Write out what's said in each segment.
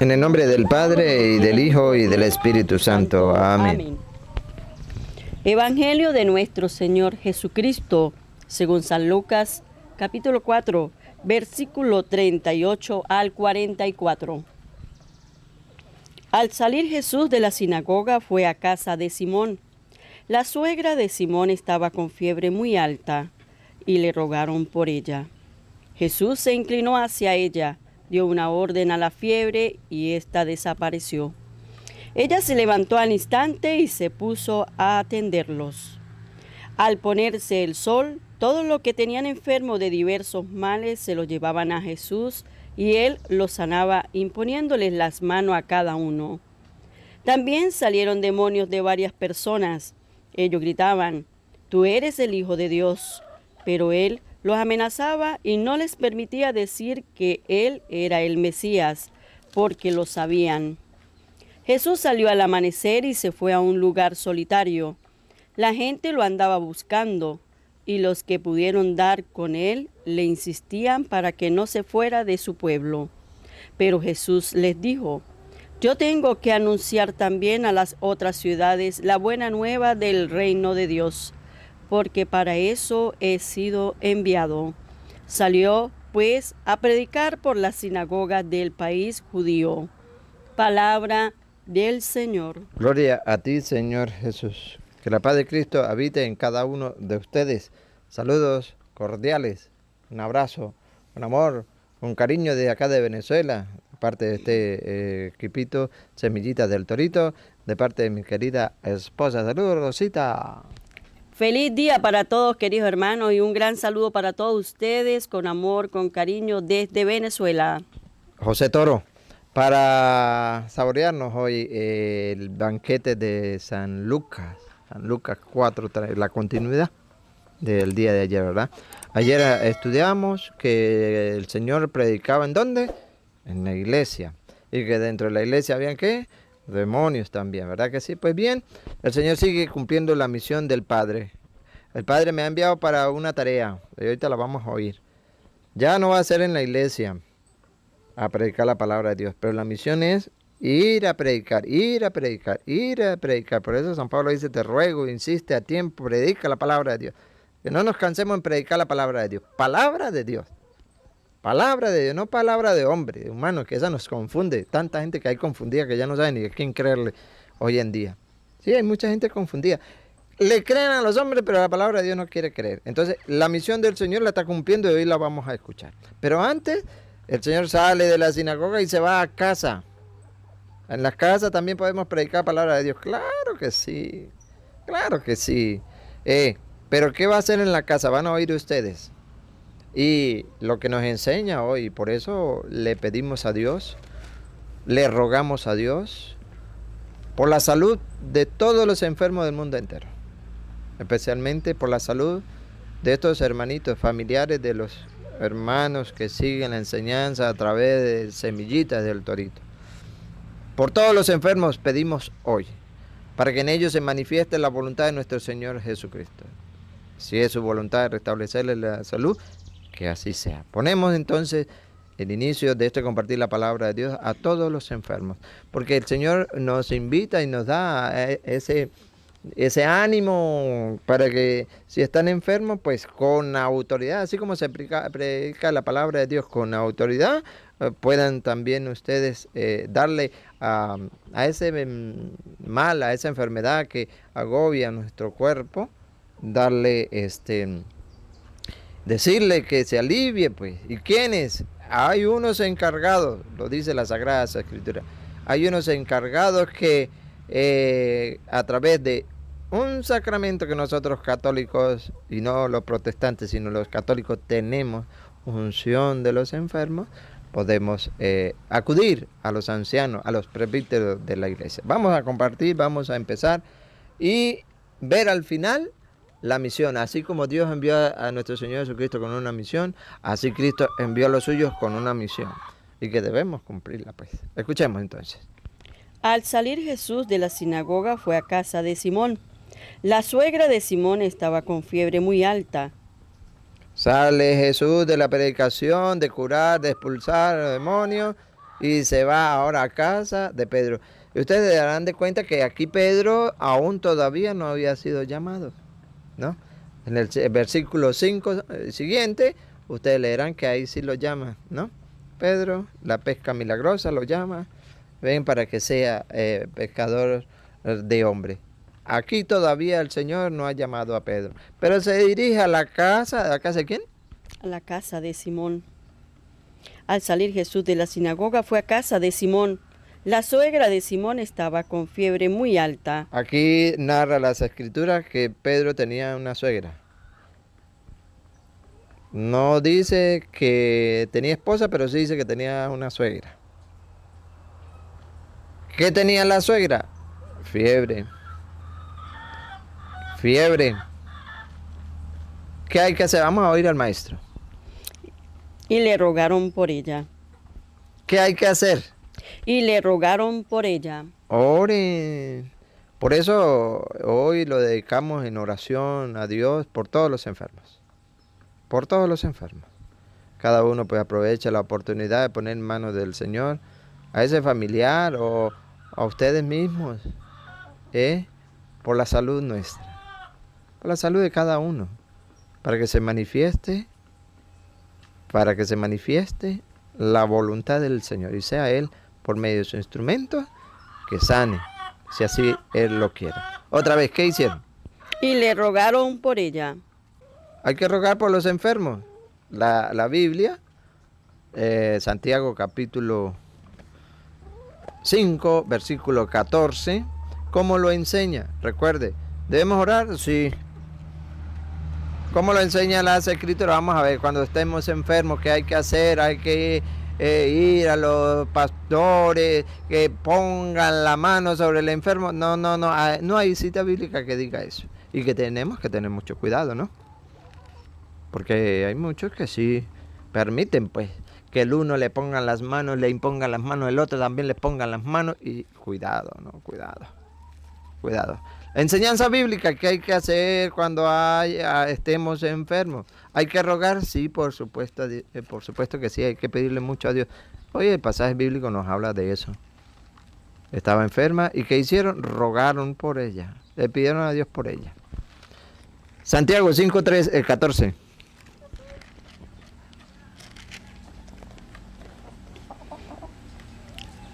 En el nombre del Padre, y del Hijo, y del Espíritu Santo. Amén. Evangelio de nuestro Señor Jesucristo, según San Lucas, capítulo 4, versículo 38 al 44. Al salir Jesús de la sinagoga fue a casa de Simón. La suegra de Simón estaba con fiebre muy alta y le rogaron por ella. Jesús se inclinó hacia ella, dio una orden a la fiebre y ésta desapareció. Ella se levantó al instante y se puso a atenderlos. Al ponerse el sol, todos los que tenían enfermos de diversos males se los llevaban a Jesús y él los sanaba imponiéndoles las manos a cada uno. También salieron demonios de varias personas. Ellos gritaban: «Tú eres el Hijo de Dios», pero él los amenazaba y no les permitía decir que él era el Mesías, porque lo sabían. Jesús salió al amanecer y se fue a un lugar solitario. La gente lo andaba buscando, y los que pudieron dar con él le insistían para que no se fuera de su pueblo. Pero Jesús les dijo: «Yo tengo que anunciar también a las otras ciudades la buena nueva del reino de Dios, porque para eso he sido enviado». Salió, pues, a predicar por las sinagogas del país judío. Palabra del Señor. Gloria a ti, Señor Jesús. Que la paz de Cristo habite en cada uno de ustedes. Saludos cordiales, un abrazo, un amor, un cariño de acá de Venezuela, de parte de este equipito Semillitas del Torito, de parte de mi querida esposa. Saludos, Rosita. Feliz día para todos, queridos hermanos, y un gran saludo para todos ustedes, con amor, con cariño, desde Venezuela. José Toro, para saborearnos hoy el banquete de San Lucas 4, la continuidad del día de ayer, ¿verdad? Ayer estudiamos que el Señor predicaba ¿en dónde? En la iglesia. Y que dentro de la iglesia habían ¿qué? Demonios también, ¿verdad que sí? Pues bien, el Señor sigue cumpliendo la misión del Padre. El Padre me ha enviado para una tarea, y ahorita la vamos a oír. Ya no va a ser en la iglesia a predicar la palabra de Dios, pero la misión es ir a predicar, ir a predicar, ir a predicar. Por eso San Pablo dice: te ruego, insiste a tiempo, predica la palabra de Dios. Que no nos cansemos en predicar la palabra de Dios. Palabra de Dios. Palabra de Dios, no palabra de hombre, de humano, que esa nos confunde. Tanta gente que hay confundida que ya no sabe ni a quién creerle hoy en día. Sí, hay mucha gente confundida. Le creen a los hombres, pero la palabra de Dios no quiere creer. Entonces, la misión del Señor la está cumpliendo y hoy la vamos a escuchar. Pero antes, el Señor sale de la sinagoga y se va a casa. En las casas también podemos predicar palabra de Dios. Claro que sí. Claro que sí. Pero ¿qué va a hacer en la casa? Van a oír ustedes. Y lo que nos enseña hoy, por eso le pedimos a Dios, le rogamos a Dios por la salud de todos los enfermos del mundo entero. Especialmente por la salud de estos hermanitos, familiares de los hermanos que siguen la enseñanza a través de Semillitas del Torito. Por todos los enfermos pedimos hoy, para que en ellos se manifieste la voluntad de nuestro Señor Jesucristo. Si es su voluntad de restablecerles la salud, que así sea. Ponemos entonces el inicio de este compartir la palabra de Dios a todos los enfermos, porque el Señor nos invita y nos da ese ánimo para que si están enfermos, pues con autoridad, así como se predica la palabra de Dios con autoridad, puedan también ustedes darle a ese mal, a esa enfermedad que agobia nuestro cuerpo, darle decirle que se alivie, pues. ¿Y quiénes? Hay unos encargados, lo dice la Sagrada Escritura, hay unos encargados que a través de un sacramento que nosotros católicos, y no los protestantes, sino los católicos, tenemos unción de los enfermos, podemos acudir a los ancianos, a los presbíteros de la iglesia. Vamos a compartir, vamos a empezar y ver al final la misión. Así como Dios envió a nuestro Señor Jesucristo con una misión, así Cristo envió a los suyos con una misión, y que debemos cumplirla, pues. Escuchemos entonces. Al salir Jesús de la sinagoga fue a casa de Simón. La suegra de Simón estaba con fiebre muy alta. Sale Jesús de la predicación, de curar, de expulsar a los demonios, y se va ahora a casa de Pedro. Y ustedes se darán de cuenta que aquí Pedro aún todavía no había sido llamado, ¿no? En el versículo 5 siguiente, ustedes leerán que ahí sí lo llama, ¿no? Pedro, la pesca milagrosa lo llama, ven para que sea pescador de hombre. Aquí todavía el Señor no ha llamado a Pedro, pero se dirige a la casa de quién? A la casa de Simón. Al salir Jesús de la sinagoga fue a casa de Simón. La suegra de Simón estaba con fiebre muy alta. Aquí narra las escrituras que Pedro tenía una suegra. No dice que tenía esposa, pero sí dice que tenía una suegra. ¿Qué tenía la suegra? Fiebre. Fiebre. ¿Qué hay que hacer? Vamos a oír al maestro. Y le rogaron por ella. ¿Qué hay que hacer? Y le rogaron por ella. Oren. Por eso hoy lo dedicamos en oración a Dios por todos los enfermos. Por todos los enfermos. Cada uno pues aprovecha la oportunidad de poner en manos del Señor a ese familiar o a ustedes mismos, por la salud nuestra, por la salud de cada uno, para que se manifieste la voluntad del Señor y sea Él por medio de su instrumento que sane, si así Él lo quiere. Otra vez, ¿qué hicieron? Y le rogaron por ella. Hay que rogar por los enfermos. La Biblia, Santiago capítulo 5, versículo 14, ¿cómo lo enseña? Recuerde, ¿debemos orar? Sí. ¿Cómo lo enseña las escrituras? Vamos a ver, cuando estemos enfermos, ¿qué hay que hacer? Hay que ir a los pastores, que pongan la mano sobre el enfermo. No hay cita bíblica que diga eso. Y que tenemos que tener mucho cuidado, ¿no? Porque hay muchos que sí permiten, pues, que el uno le pongan las manos, le impongan las manos, el otro también le pongan las manos. Y cuidado, ¿no? Cuidado. Enseñanza bíblica, ¿qué hay que hacer cuando estemos enfermos? ¿Hay que rogar? Sí, por supuesto que sí, hay que pedirle mucho a Dios. Oye, el pasaje bíblico nos habla de eso. Estaba enferma y ¿qué hicieron? Rogaron por ella, le pidieron a Dios por ella. Santiago 5, 14.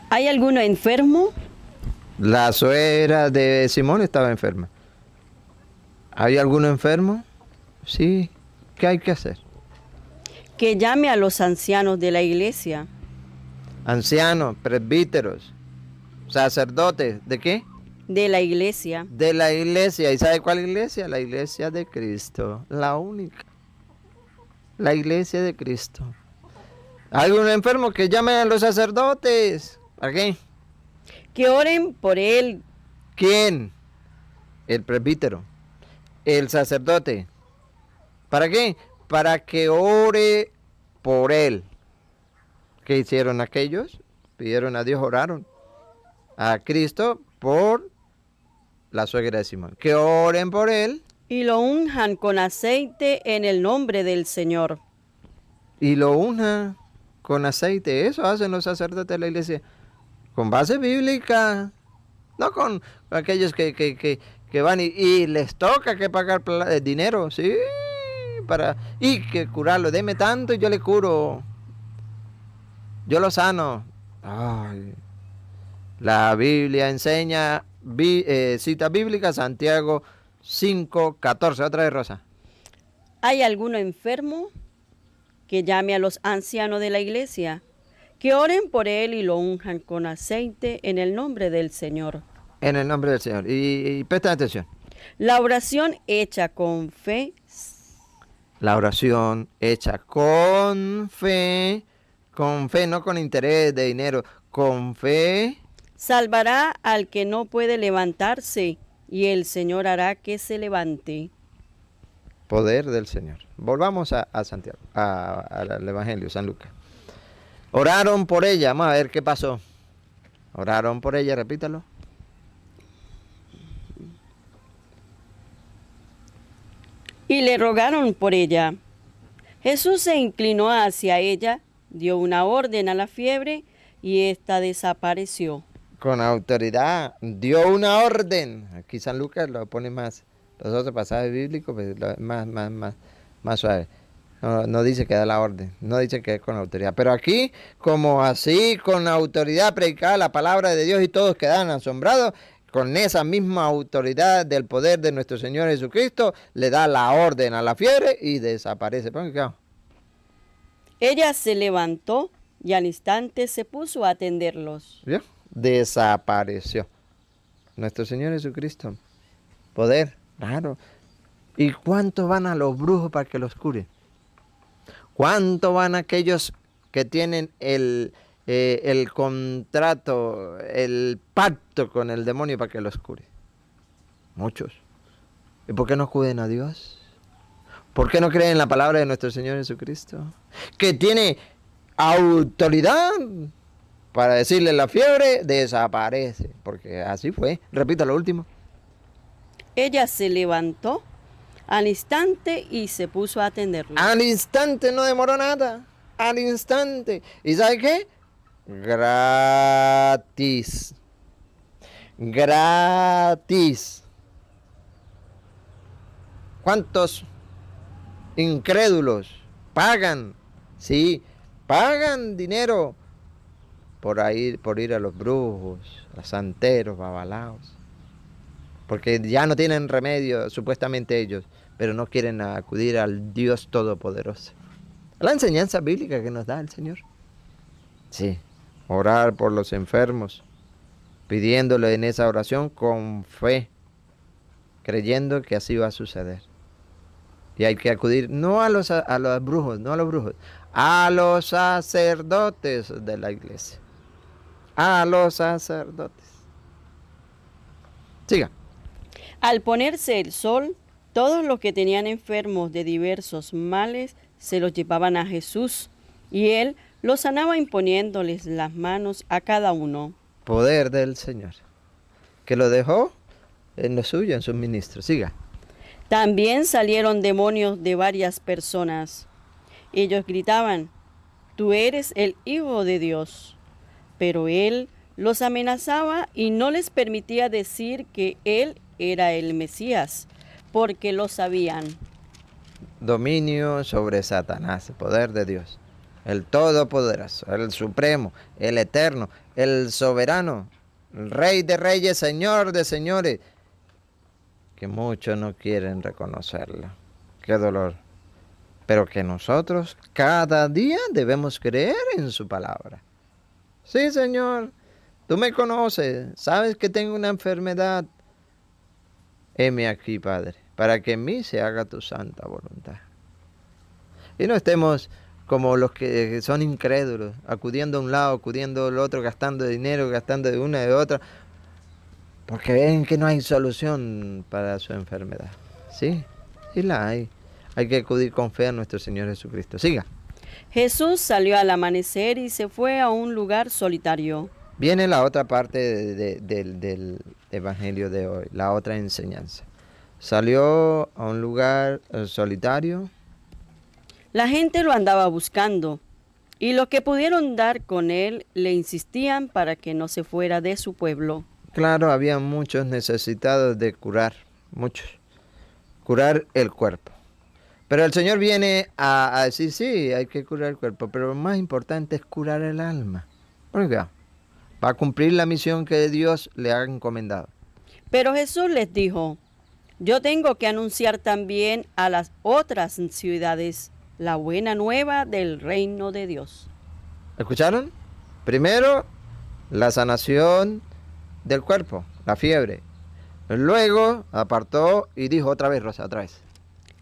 ¿Hay alguno enfermo? La suegra de Simón estaba enferma. ¿Hay alguno enfermo? Sí. ¿Qué hay que hacer? Que llame a los ancianos de la iglesia. Ancianos, presbíteros, sacerdotes, ¿de qué? De la iglesia. De la iglesia. ¿Y sabe cuál iglesia? La iglesia de Cristo, la única. La iglesia de Cristo. ¿Hay algún enfermo? Que llame a los sacerdotes. ¿Para qué? Que oren por él. ¿Quién? El presbítero. El sacerdote. ¿Para qué? Para que ore por él. ¿Qué hicieron aquellos? Pidieron a Dios, oraron a Cristo por la suegra de Simón. Que oren por él. Y lo unjan con aceite en el nombre del Señor. Y lo unjan con aceite. Eso hacen los sacerdotes de la iglesia. Con base bíblica. No con aquellos que van y les toca que pagar dinero. Sí. Y que curarlo. Deme tanto y yo le curo. Yo lo sano. Ay. La Biblia enseña, cita bíblica, Santiago 5, 14. Otra vez, Rosa. ¿Hay alguno enfermo? Que llame a los ancianos de la iglesia. Que oren por él y lo unjan con aceite en el nombre del Señor. En el nombre del Señor. Y presten atención. La oración hecha con fe. La oración hecha con fe, no con interés de dinero, con fe. Salvará al que no puede levantarse, y el Señor hará que se levante. Poder del Señor. Volvamos a Santiago, al Evangelio, San Lucas. Oraron por ella, vamos a ver qué pasó. Oraron por ella, repítalo. Y le rogaron por ella. Jesús se inclinó hacia ella, dio una orden a la fiebre y ésta desapareció. Con autoridad, dio una orden. Aquí San Lucas lo pone más, los otros pasajes bíblicos, pues, más suave. No dice que da la orden, no dice que es con autoridad. Pero aquí, como así, con autoridad, predicaba la palabra de Dios y todos quedaban asombrados, con esa misma autoridad del poder de nuestro Señor Jesucristo, le da la orden a la fiebre y desaparece. Pongan cuidado. Ella se levantó y al instante se puso a atenderlos. ¿Vio? Desapareció. Nuestro Señor Jesucristo. Poder, claro. ¿Y cuánto van a los brujos para que los cure? ¿Cuánto van aquellos que tienen el contrato, el pacto con el demonio para que los cure? Muchos. ¿Y por qué no acuden a Dios? ¿Por qué no creen en la palabra de nuestro Señor Jesucristo? Que tiene autoridad para decirle la fiebre, desaparece. Porque así fue. Repita lo último. Ella se levantó al instante y se puso a atenderlos. Al instante, no demoró nada. Al instante. ¿Y sabe qué? Gratis. Gratis. ¿Cuántos incrédulos pagan? Sí, pagan dinero por ir a los brujos, a santeros, babalaos. Porque ya no tienen remedio, supuestamente ellos, pero no quieren acudir al Dios Todopoderoso. La enseñanza bíblica que nos da el Señor. Sí, orar por los enfermos, pidiéndole en esa oración con fe, creyendo que así va a suceder. Y hay que acudir no a los brujos, no a los brujos, a los sacerdotes de la iglesia. A los sacerdotes. Siga. Al ponerse el sol, todos los que tenían enfermos de diversos males se los llevaban a Jesús, y él los sanaba imponiéndoles las manos a cada uno. Poder del Señor, que lo dejó en lo suyo, en sus ministros. Siga. También salieron demonios de varias personas. Ellos gritaban: «Tú eres el Hijo de Dios». Pero él los amenazaba y no les permitía decir que él era el Mesías, porque lo sabían. Dominio sobre Satanás, poder de Dios. El Todopoderoso, el Supremo, el Eterno, el Soberano, el Rey de Reyes, Señor de Señores. Que muchos no quieren reconocerlo. Qué dolor. Pero que nosotros cada día debemos creer en su palabra. Sí, Señor, tú me conoces, sabes que tengo una enfermedad. Heme aquí, Padre, para que en mí se haga tu santa voluntad. Y no estemos como los que son incrédulos, acudiendo a un lado, acudiendo al otro, gastando dinero, gastando de una y de otra, porque ven que no hay solución para su enfermedad. Sí, sí la hay. Hay que acudir con fe a nuestro Señor Jesucristo. Siga. Jesús salió al amanecer y se fue a un lugar solitario. Viene la otra parte del evangelio de hoy, la otra enseñanza. Salió a un lugar solitario. La gente lo andaba buscando, y los que pudieron dar con él le insistían para que no se fuera de su pueblo. Claro, había muchos necesitados de curar, muchos. Curar el cuerpo. Pero el Señor viene a decir, sí, hay que curar el cuerpo, pero lo más importante es curar el alma. Oiga, va a cumplir la misión que Dios le ha encomendado. Pero Jesús les dijo: yo tengo que anunciar también a las otras ciudades la buena nueva del reino de Dios. ¿Escucharon? Primero, la sanación del cuerpo, la fiebre. Luego apartó y dijo otra vez, Rosa, otra vez.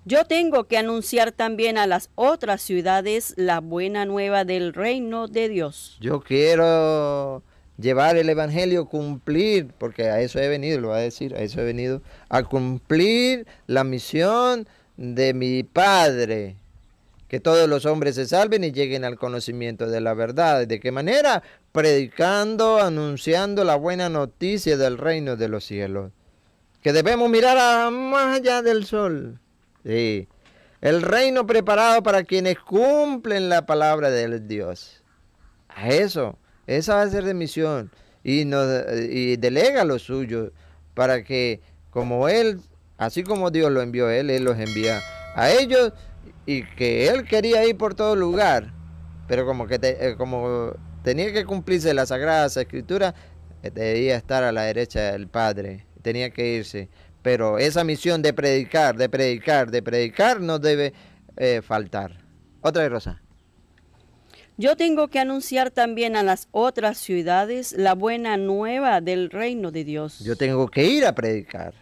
Yo tengo que anunciar también a las otras ciudades la buena nueva del reino de Dios. Yo quiero llevar el evangelio, cumplir, porque a eso he venido, lo va a decir, a eso he venido, a cumplir la misión de mi Padre. Que todos los hombres se salven y lleguen al conocimiento de la verdad. ¿De qué manera? Predicando, anunciando la buena noticia del reino de los cielos. Que debemos mirar más allá del sol. Sí. El reino preparado para quienes cumplen la palabra del Dios. A eso Esa va a ser de misión. Y delega lo suyo para que como Él, así como Dios lo envió a Él los envía a ellos y que Él quería ir por todo lugar, pero como tenía que cumplirse las Sagradas Escrituras, debía estar a la derecha del Padre, tenía que irse. Pero esa misión de predicar, de predicar, de predicar no debe faltar. Otra vez, Rosa. Yo tengo que anunciar también a las otras ciudades la buena nueva del reino de Dios. Yo tengo que ir a predicar.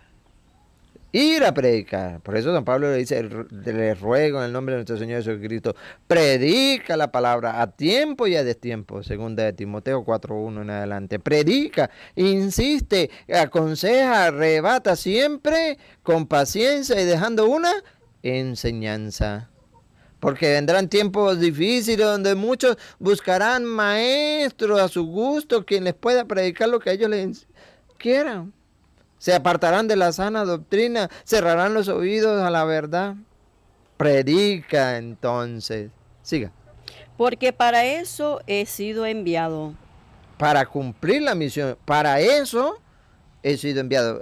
Ir a predicar. Por eso San Pablo le dice, le ruego en el nombre de nuestro Señor Jesucristo, predica la palabra a tiempo y a destiempo, segunda de Timoteo 4:1 en adelante. Predica, insiste, aconseja, arrebata siempre con paciencia y dejando una enseñanza. Porque vendrán tiempos difíciles donde muchos buscarán maestros a su gusto, quien les pueda predicar lo que ellos les quieran. Se apartarán de la sana doctrina, cerrarán los oídos a la verdad. Predica entonces. Siga. Porque para eso he sido enviado. Para cumplir la misión. Para eso he sido enviado.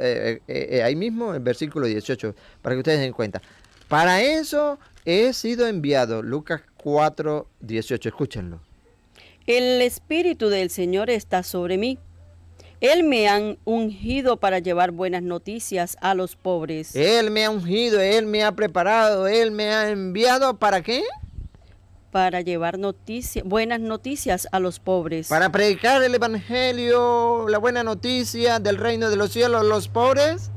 Ahí mismo, el versículo 18, para que ustedes se den cuenta. Para eso he sido enviado. Lucas 4:18. Escúchenlo. El Espíritu del Señor está sobre mí. Él me ha ungido para llevar buenas noticias a los pobres. Él me ha ungido, Él me ha preparado, Él me ha enviado. ¿Para qué? Para llevar buenas noticias a los pobres. Para predicar el Evangelio, la buena noticia del reino de los cielos a los pobres.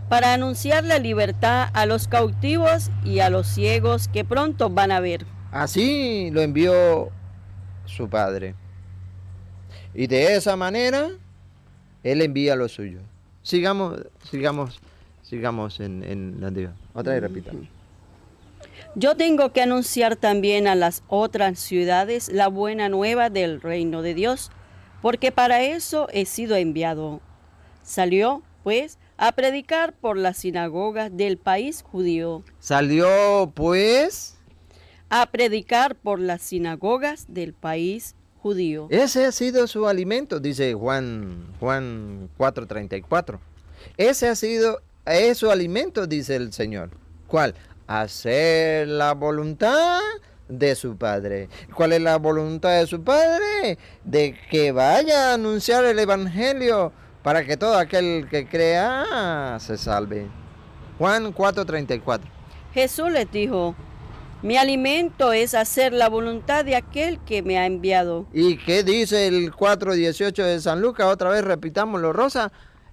Para anunciar la libertad a los cautivos y a los ciegos que pronto van a ver. Así lo envió su Padre. Y de esa manera, Él envía lo suyo. Sigamos en la Dios. Otra vez repita. Yo tengo que anunciar también a las otras ciudades la buena nueva del reino de Dios, porque para eso he sido enviado. Salió, pues, a predicar por las sinagogas del país judío. Salió, pues, a predicar por las sinagogas del país judío. Ese ha sido su alimento, dice Juan 4:34. Es su alimento, dice el Señor. ¿Cuál? Hacer la voluntad de su Padre. ¿Cuál es la voluntad de su Padre? De que vaya a anunciar el Evangelio para que todo aquel que crea se salve. Juan 4:34. Jesús les dijo: mi alimento es hacer la voluntad de aquel que me ha enviado. ¿Y qué dice el 4:18 de San Lucas? Otra vez repitámoslo, Rosa.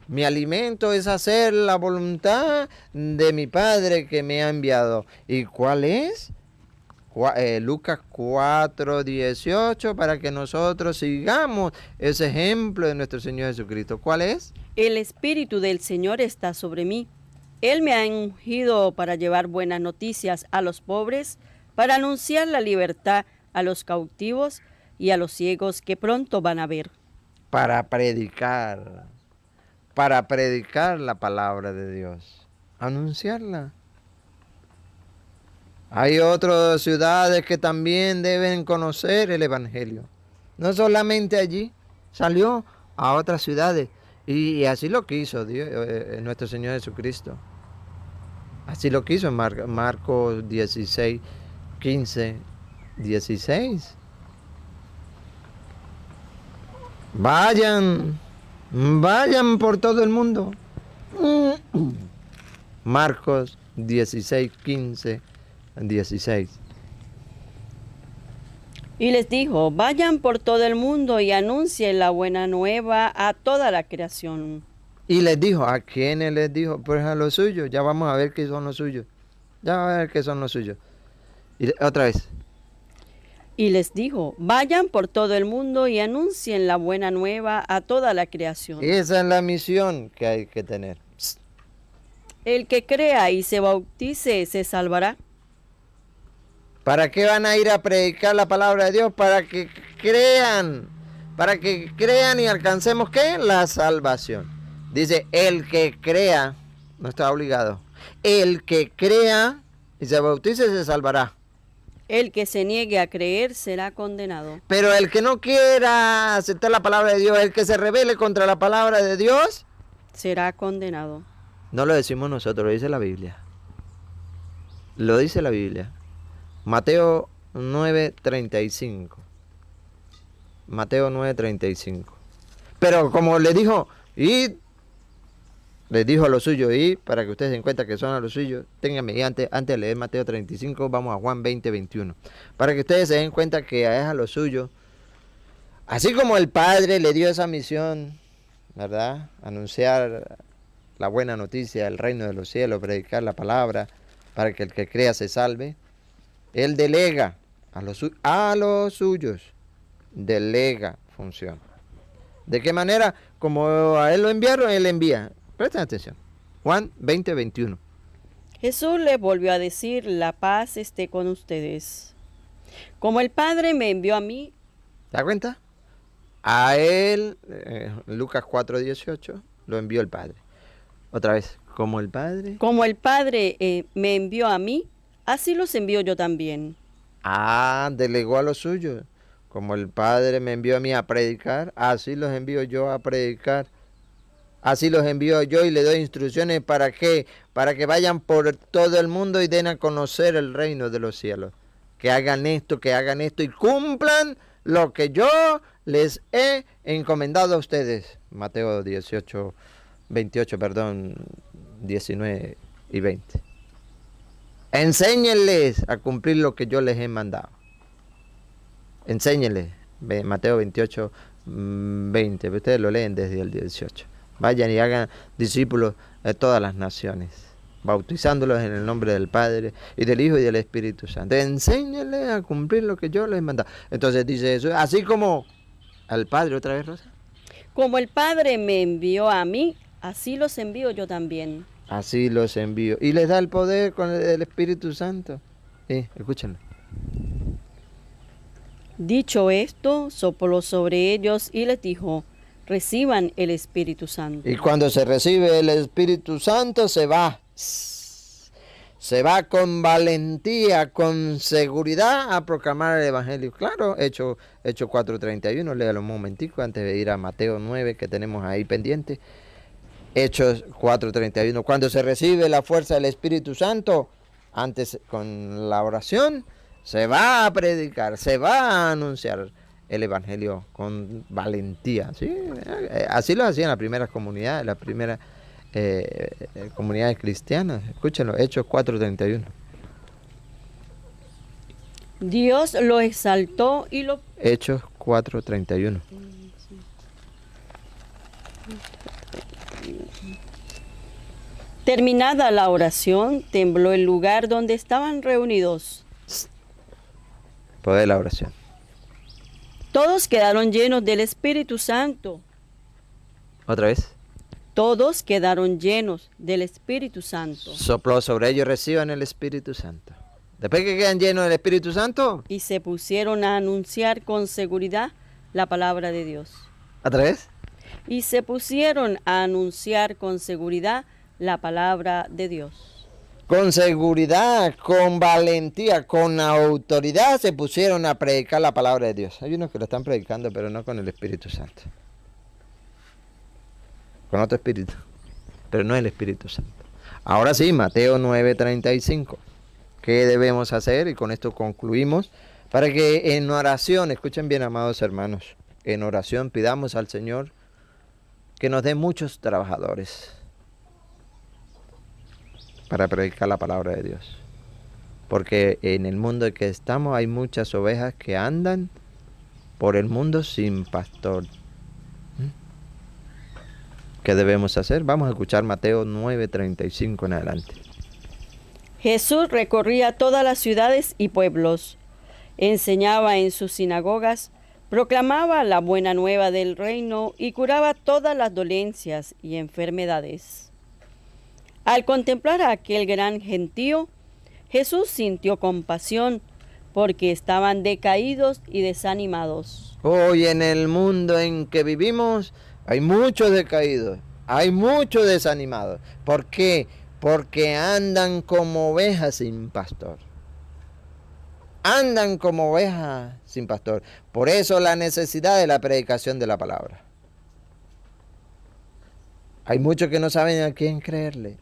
Mi alimento es hacer la voluntad de mi Padre que me ha enviado. ¿Y cuál es? Lucas 4:18, para que nosotros sigamos ese ejemplo de nuestro Señor Jesucristo. ¿Cuál es? El Espíritu del Señor está sobre mí. Él me ha ungido para llevar buenas noticias a los pobres, para anunciar la libertad a los cautivos y a los ciegos que pronto van a ver. Para predicar la palabra de Dios, anunciarla. Hay otras ciudades que también deben conocer el Evangelio. No solamente allí, salió a otras ciudades. Y así lo quiso Dios, nuestro Señor Jesucristo. Así lo quiso en Marcos 16:15-16. Vayan por todo el mundo. Marcos 16:15-16. Y les dijo: vayan por todo el mundo y anuncien la buena nueva a toda la creación. Y les dijo, ¿a quiénes les dijo? Pues a los suyos. Ya vamos a ver qué son los suyos. Y otra vez. Y les dijo: vayan por todo el mundo y anuncien la buena nueva a toda la creación. Esa es la misión que hay que tener. El que crea y se bautice se salvará. ¿Para qué van a ir a predicar la palabra de Dios? Para que crean y alcancemos, ¿qué? La salvación. Dice, el que crea, no está obligado, el que crea y se bautice se salvará. El que se niegue a creer será condenado. Pero el que no quiera aceptar la palabra de Dios, el que se rebele contra la palabra de Dios, Será condenado. no lo decimos nosotros, lo dice la Biblia. Lo dice la Biblia. Mateo 9:35. Mateo 9:35. Pero como le dijo, id, les dijo a los suyos, y para que ustedes se den cuenta que son a los suyos, ténganme, antes de leer Mateo 35, vamos a Juan 20:21. Para que ustedes se den cuenta que es a los suyos. Así como el Padre le dio esa misión, ¿verdad? Anunciar la buena noticia del reino de los cielos, predicar la palabra, para que el que crea se salve. Él delega a los suyos, delega función. ¿De qué manera? Como a él lo enviaron, él envía. Presten atención. Juan 20:21. Jesús les volvió a decir, la paz esté con ustedes. Como el Padre me envió a mí, ¿Te das cuenta? A él, Lucas 4:18, lo envió el Padre. Otra vez, como el Padre. como el Padre me envió a mí, así los envío yo también. Delegó a los suyos. Como el Padre me envió a mí a predicar, así los envío yo a predicar. Así los envío yo y le doy instrucciones para qué, para que vayan por todo el mundo y den a conocer el reino de los cielos. Que hagan esto y cumplan lo que yo les he encomendado a ustedes. Mateo 19 y 20. Enséñenles a cumplir lo que yo les he mandado. Enséñenles. Mateo 28:20. Ustedes lo leen desde el 18. Vayan y hagan discípulos de todas las naciones, bautizándolos en el nombre del Padre y del Hijo y del Espíritu Santo. Enséñenles a cumplir lo que yo les he mandado. Entonces dice eso, así como al Padre, otra vez, Rosa. Como el Padre me envió a mí, así los envío yo también. Así los envío. Y les da el poder con el Espíritu Santo. Sí, escúchenlo. Dicho esto, sopló sobre ellos y les dijo, reciban el Espíritu Santo. Y cuando se recibe el Espíritu Santo, se va con valentía, con seguridad a proclamar el Evangelio. Claro, Hechos 4:31, léalo un momentico antes de ir a Mateo 9, que tenemos ahí pendiente. Hechos 4:31, cuando se recibe la fuerza del Espíritu Santo, antes con la oración, se va a predicar, se va a anunciar el Evangelio con valentía. ¿Sí? Así lo hacían las primeras comunidades, comunidades cristianas. Escúchenlo, Hechos 4:31. Dios lo exaltó y lo... Hechos 4:31. Terminada la oración, tembló el lugar donde estaban reunidos. Poder de la oración. Todos quedaron llenos del Espíritu Santo. Otra vez. Todos quedaron llenos del Espíritu Santo. Sopló sobre ellos, reciban el Espíritu Santo. Después que quedan llenos del Espíritu Santo. Y se pusieron a anunciar con seguridad la palabra de Dios. ¿Otra vez? Y se pusieron a anunciar con seguridad la palabra de Dios. Con seguridad, con valentía, con autoridad se pusieron a predicar la palabra de Dios. Hay unos que lo están predicando, pero no con el Espíritu Santo. Con otro espíritu, pero no el Espíritu Santo. Ahora sí, Mateo 9:35. ¿Qué debemos hacer? Y con esto concluimos. Para que en oración, escuchen bien, amados hermanos, en oración pidamos al Señor que nos dé muchos trabajadores para predicar la palabra de Dios. Porque en el mundo en que estamos hay muchas ovejas que andan por el mundo sin pastor. ¿Qué debemos hacer? Vamos a escuchar Mateo 9:35 en adelante. Jesús recorría todas las ciudades y pueblos, enseñaba en sus sinagogas, proclamaba la buena nueva del reino y curaba todas las dolencias y enfermedades. Al contemplar a aquel gran gentío, Jesús sintió compasión porque estaban decaídos y desanimados. Hoy en el mundo en que vivimos hay muchos decaídos, hay muchos desanimados. ¿Por qué? Porque andan como ovejas sin pastor. andan como ovejas sin pastor. Por eso la necesidad de la predicación de la palabra. Hay muchos que no saben a quién creerle.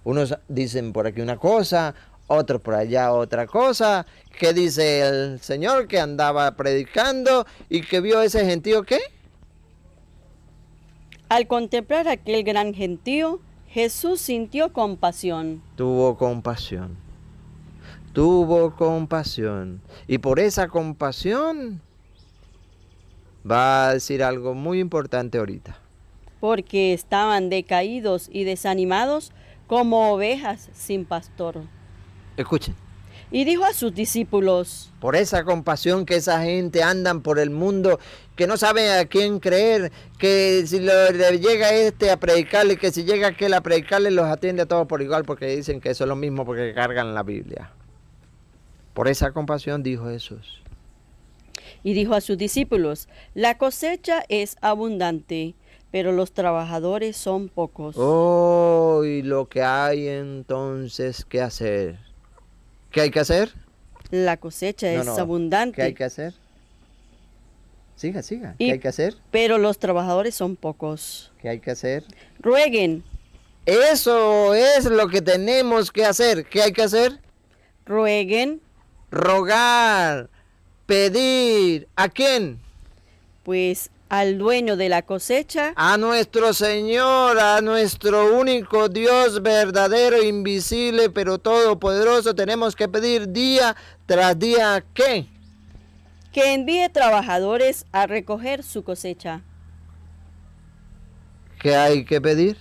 Unos dicen por aquí una cosa, otros por allá otra cosa. ¿Qué dice el Señor que andaba predicando y que vio ese gentío qué? Al contemplar aquel gran gentío, Jesús sintió compasión. Tuvo compasión. Tuvo compasión. Y por esa compasión va a decir algo muy importante ahorita. Porque estaban decaídos y desanimados como ovejas sin pastor. Escuchen. Y dijo a sus discípulos: Por esa compasión que esa gente andan por el mundo, que no saben a quién creer, que si le llega a predicarle, que si llega aquel a predicarle, los atiende a todos por igual, porque dicen que eso es lo mismo porque cargan la Biblia. Por esa compasión dijo Jesús. Y dijo a sus discípulos: la cosecha es abundante, pero los trabajadores son pocos. Oh, y lo que hay entonces que hacer. ¿Qué hay que hacer? La cosecha es abundante. ¿Qué hay que hacer? Siga. ¿Qué hay que hacer? Pero los trabajadores son pocos. ¿Qué hay que hacer? Rueguen. Eso es lo que tenemos que hacer. ¿Qué hay que hacer? Rueguen. Rogar, pedir. ¿A quién? Pues al dueño de la cosecha. A nuestro Señor, a nuestro único Dios verdadero, invisible, pero todopoderoso. Tenemos que pedir día tras día. ¿Qué? Que envíe trabajadores a recoger su cosecha. ¿Qué hay que pedir?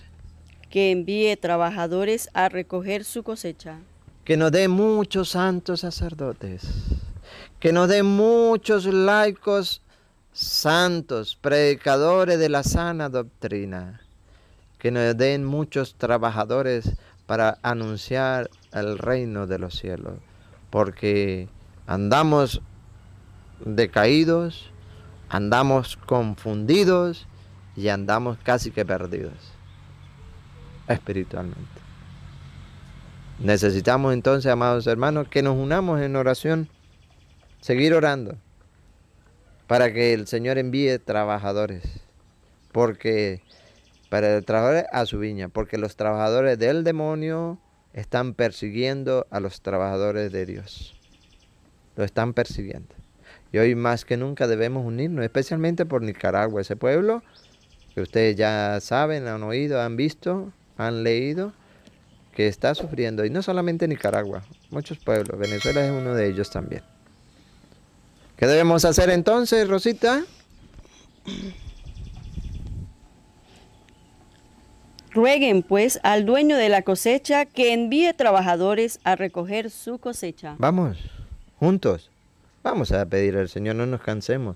Que envíe trabajadores a recoger su cosecha. Que nos dé muchos santos sacerdotes. Que nos dé muchos laicos santos, predicadores de la sana doctrina. Que nos den muchos trabajadores para anunciar el reino de los cielos. Porque andamos decaídos, andamos confundidos y andamos casi que perdidos espiritualmente. Necesitamos entonces, amados hermanos, que nos unamos en oración, seguir orando, para que el Señor envíe trabajadores, porque para el trabajador a su viña, porque los trabajadores del demonio están persiguiendo a los trabajadores de Dios, lo están persiguiendo. Y hoy más que nunca debemos unirnos, especialmente por Nicaragua, ese pueblo que ustedes ya saben, han oído, han visto, han leído, que está sufriendo. Y no solamente Nicaragua, muchos pueblos, Venezuela es uno de ellos también. ¿Qué debemos hacer entonces, Rosita? Rueguen pues al dueño de la cosecha que envíe trabajadores a recoger su cosecha. Vamos, juntos. Vamos a pedir al Señor, no nos cansemos,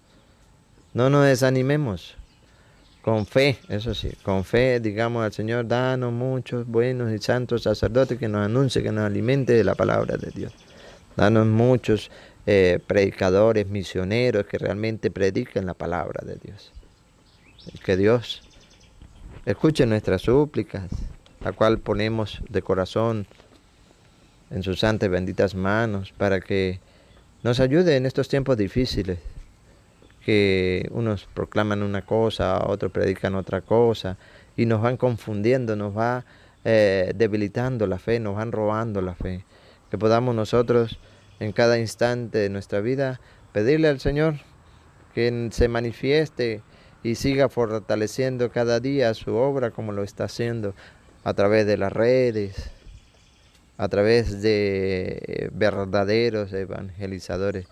no nos desanimemos. Con fe, eso sí, con fe, digamos al Señor, danos muchos buenos y santos sacerdotes que nos anuncie, que nos alimente de la palabra de Dios. Danos muchos predicadores, misioneros que realmente prediquen la palabra de Dios. Y que Dios escuche nuestras súplicas, la cual ponemos de corazón en sus santas y benditas manos, para que nos ayude en estos tiempos difíciles, que unos proclaman una cosa, otros predican otra cosa, y nos van confundiendo, nos va debilitando la fe, nos van robando la fe. Que podamos nosotros en cada instante de nuestra vida pedirle al Señor que se manifieste y siga fortaleciendo cada día su obra como lo está haciendo a través de las redes, a través de verdaderos evangelizadores.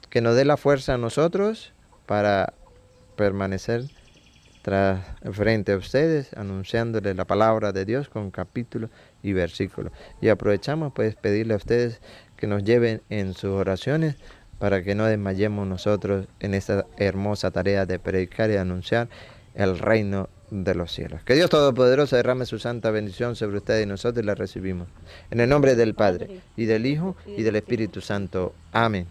Que nos dé la fuerza a nosotros para permanecer frente a ustedes, anunciándole la palabra de Dios con capítulo y versículo. Y aprovechamos pues pedirle a ustedes que nos lleven en sus oraciones para que no desmayemos nosotros en esta hermosa tarea de predicar y anunciar el reino de los cielos. Que Dios Todopoderoso derrame su santa bendición sobre ustedes y nosotros la recibimos. En el nombre del Padre, y del Hijo, y del Espíritu Santo. Amén.